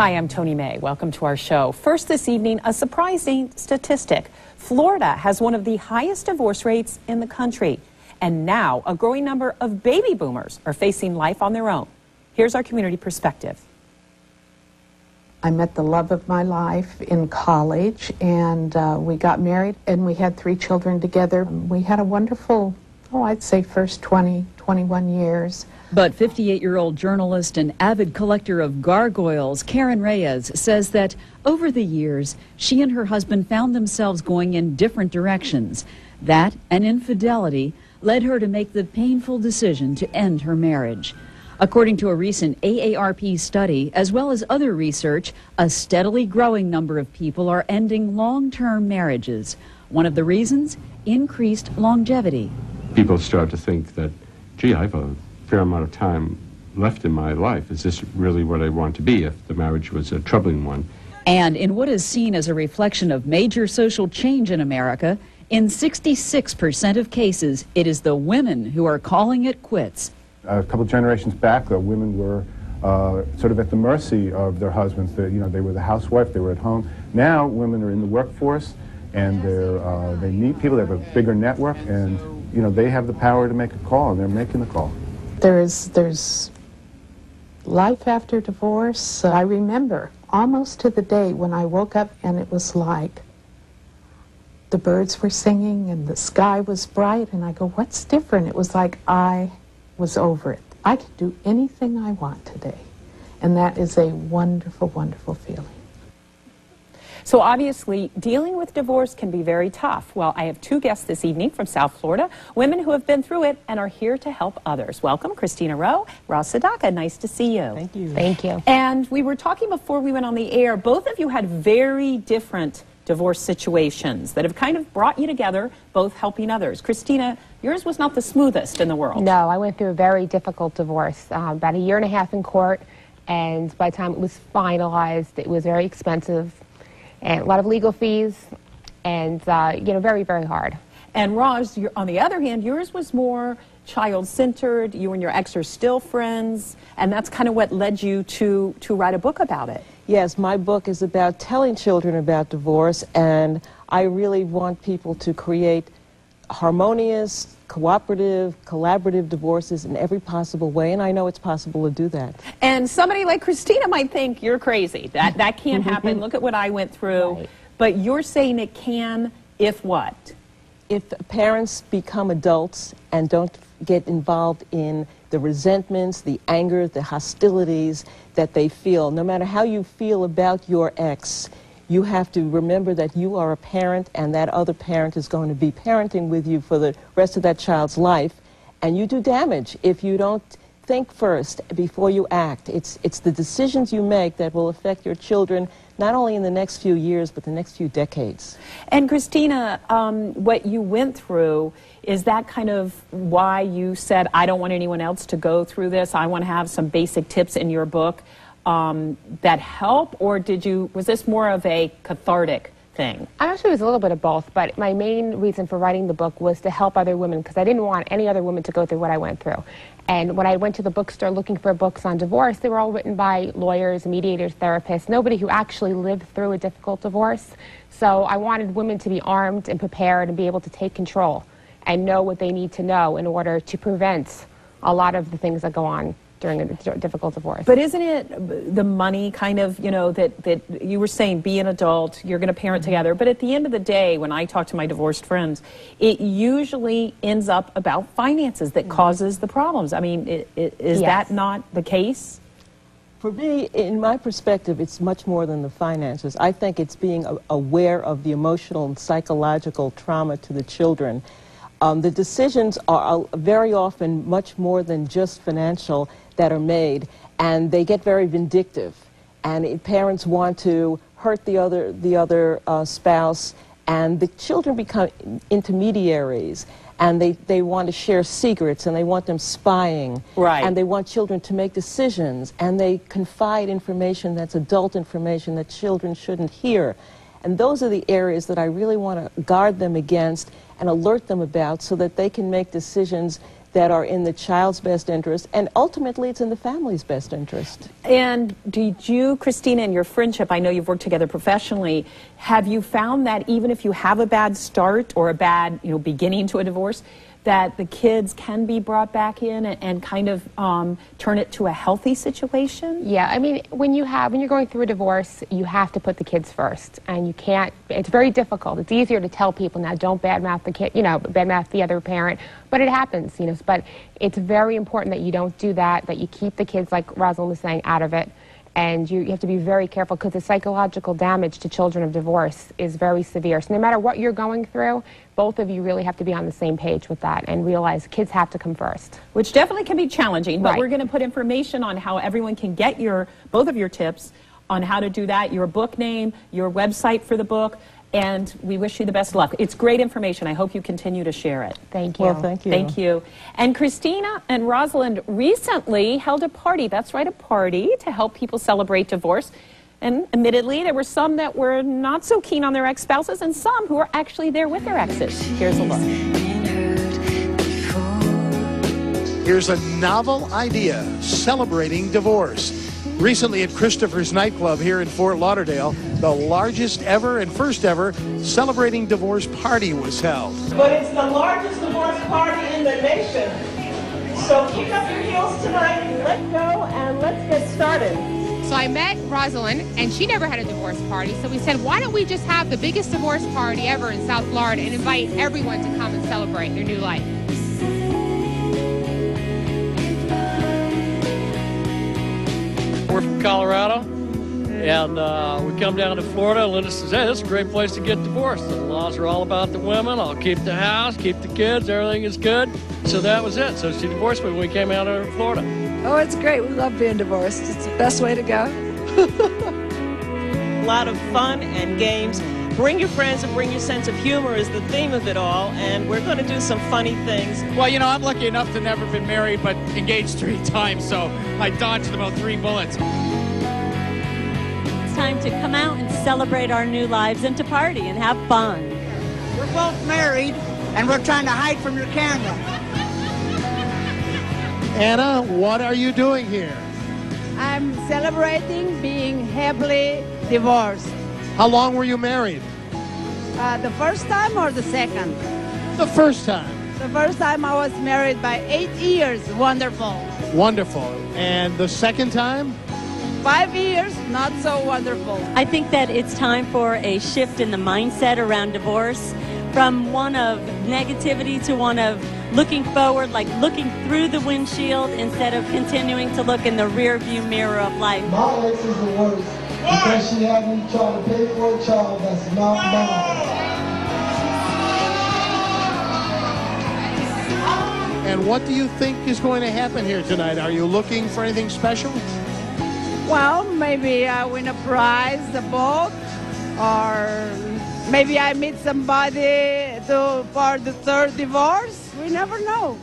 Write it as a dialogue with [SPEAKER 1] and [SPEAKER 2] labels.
[SPEAKER 1] Hi, I'm Tony May. Welcome to our show. First this evening, a surprising statistic. Florida has one of the highest divorce rates in the country. And now a growing number of baby boomers are facing life on their own. Here's our community perspective.
[SPEAKER 2] I met the love of my life in college, and we got married, and we had 3 children together. We had a wonderful, I'd say first 20, 21 years.
[SPEAKER 3] But 58-year-old journalist and avid collector of gargoyles, Karen Reyes, says that over the years, she and her husband found themselves going in different directions. That and infidelity led her to make the painful decision to end her marriage. According to a recent AARP study, as well as other research, a steadily growing number of people are ending long-term marriages. One of the reasons? Increased longevity.
[SPEAKER 4] People start to think that, gee, I have a fair amount of time left in my life. Is this really what I want to be if the marriage was a troubling one?
[SPEAKER 3] And in what is seen as a reflection of major social change in America, in 66% of cases, it is the women who are calling it quits.
[SPEAKER 5] A couple generations back, women were sort of at the mercy of their husbands. They were the housewife, they were at home. Now women are in the workforce, and they meet people, they have a bigger network, and they have the power to make a call, and they're making the call.
[SPEAKER 2] There's life after divorce. I remember almost to the day when I woke up and it was like the birds were singing and the sky was bright, and I go, what's different? It was like I was over it. I can do anything I want today, and that is a wonderful, wonderful feeling.
[SPEAKER 1] So obviously, dealing with divorce can be very tough. Well, I have 2 guests this evening from South Florida, women who have been through it and are here to help others. Welcome, Christina Rowe, Sedacca. Nice to see you.
[SPEAKER 6] Thank you.
[SPEAKER 7] Thank you.
[SPEAKER 1] And we were talking before we went on the air, both of you had very different divorce situations that have kind of brought you together, both helping others. Christina, yours was not the smoothest in the world.
[SPEAKER 7] No, I went through a very difficult divorce, about 1.5 years in court, and by the time it was finalized, it was very expensive, and a lot of legal fees, and very, very hard.
[SPEAKER 1] And Roz, on the other hand, yours was more child-centered. You and your ex are still friends, and that's kind of what led you to write a book about it.
[SPEAKER 6] Yes, my book is about telling children about divorce, and I really want people to create harmonious, cooperative, collaborative divorces in every possible way, and I know it's possible to do that.
[SPEAKER 1] And somebody like Christina might think you're crazy. That can't happen. Look at what I went through.
[SPEAKER 7] Right.
[SPEAKER 1] But you're saying it can if what?
[SPEAKER 6] If parents become adults and don't get involved in the resentments, the anger, the hostilities that they feel, no matter how you feel about your ex, you have to remember that you are a parent, and that other parent is going to be parenting with you for the rest of that child's life, and you do damage if you don't think first before you act. It's the decisions you make that will affect your children not only in the next few years, but the next few decades.
[SPEAKER 1] And Christina, what you went through, is that kind of why you said, I don't want anyone else to go through this, I want to have some basic tips in your book that help, or was this more of a cathartic thing?
[SPEAKER 7] Actually, it was a little bit of both, but my main reason for writing the book was to help other women, because I didn't want any other women to go through what I went through. And when I went to the bookstore looking for books on divorce, they were all written by lawyers, mediators, therapists, nobody who actually lived through a difficult divorce. So I wanted women to be armed and prepared and be able to take control and know what they need to know in order to prevent a lot of the things that go on during a difficult divorce.
[SPEAKER 1] But isn't it the money kind of, that you were saying, be an adult, you're going to parent together, but at the end of the day, when I talk to my divorced friends, it usually ends up about finances that causes the problems. I mean, is that not the case?
[SPEAKER 6] For me, in my perspective, it's much more than the finances. I think it's being aware of the emotional and psychological trauma to the children. The decisions are very often much more than just financial that are made, and they get very vindictive. And parents want to hurt the other spouse, and the children become intermediaries. And they want to share secrets, and they want them spying.
[SPEAKER 1] Right.
[SPEAKER 6] And they want children to make decisions, and they confide information that's adult information that children shouldn't hear. And those are the areas that I really want to guard them against and alert them about, so that they can make decisions that are in the child's best interest, and ultimately it's in the family's best interest.
[SPEAKER 1] And did you, Christina, in your friendship, I know you've worked together professionally, have you found that even if you have a bad start or a bad, beginning to a divorce, that the kids can be brought back in and kind of turn it to a healthy situation?
[SPEAKER 7] Yeah, I mean, when you're going through a divorce, you have to put the kids first, and you can't. It's very difficult. It's easier to tell people now, don't badmouth the kid, badmouth the other parent, but it happens, But it's very important that you don't do that. That you keep the kids, like Rosalind was saying, out of it. And you have to be very careful because the psychological damage to children of divorce is very severe. So no matter what you're going through, both of you really have to be on the same page with that and realize kids have to come first.
[SPEAKER 1] Which definitely can be challenging, but
[SPEAKER 7] Right.
[SPEAKER 1] we're going to put information on how everyone can get both of your tips on how to do that, your book name, your website for the book, and we wish you the best luck. It's great information. I hope you continue to share it.
[SPEAKER 7] Thank you.
[SPEAKER 6] Well, thank you.
[SPEAKER 1] Thank you. And Christina and Rosalind recently held a party, that's right, a party to help people celebrate divorce. And admittedly, there were some that were not so keen on their ex-spouses and some who were actually there with their exes. Here's a look.
[SPEAKER 8] Here's a novel idea, celebrating divorce. Recently at Christopher's nightclub here in Fort Lauderdale, the largest ever and first ever celebrating divorce party was held.
[SPEAKER 9] But it's the largest divorce party in the nation. So kick up your heels tonight, let go, and let's get started.
[SPEAKER 10] So I met Rosalind, and she never had a divorce party, so we said, why don't we just have the biggest divorce party ever in South Florida and invite everyone to come and celebrate their new life.
[SPEAKER 11] We're from Colorado, and we come down to Florida. Linda says, hey, this is a great place to get divorced. The laws are all about the women. I'll keep the house, keep the kids, everything is good. So that was it. So she divorced me when we came out of Florida.
[SPEAKER 12] Oh, it's great. We love being divorced. It's the best way to go.
[SPEAKER 9] A lot of fun and games. Bring your friends and bring your sense of humor is the theme of it all, and we're going to do some funny things.
[SPEAKER 13] Well, I'm lucky enough to never been married, but engaged 3 times, so I dodged about 3 bullets.
[SPEAKER 14] It's time to come out and celebrate our new lives and to party and have fun.
[SPEAKER 15] We're both married, and we're trying to hide from your camera.
[SPEAKER 8] Anna, what are you doing here?
[SPEAKER 12] I'm celebrating being happily divorced.
[SPEAKER 8] How long were you married?
[SPEAKER 12] The first time or the second?
[SPEAKER 8] The first time.
[SPEAKER 12] The first time I was married by 8 years. Wonderful.
[SPEAKER 8] Wonderful. And the second time?
[SPEAKER 12] 5 years, not so wonderful.
[SPEAKER 14] I think that it's time for a shift in the mindset around divorce from one of negativity to one of looking forward, like looking through the windshield instead of continuing to look in the rear view mirror of life.
[SPEAKER 16] My ex is the worst because she had me trying to pay for a child that's not mine.
[SPEAKER 8] And what do you think is going to happen here tonight? Are you looking for anything special?
[SPEAKER 12] Well, maybe I win a prize, a boat, or maybe I meet somebody for the third divorce. We never know.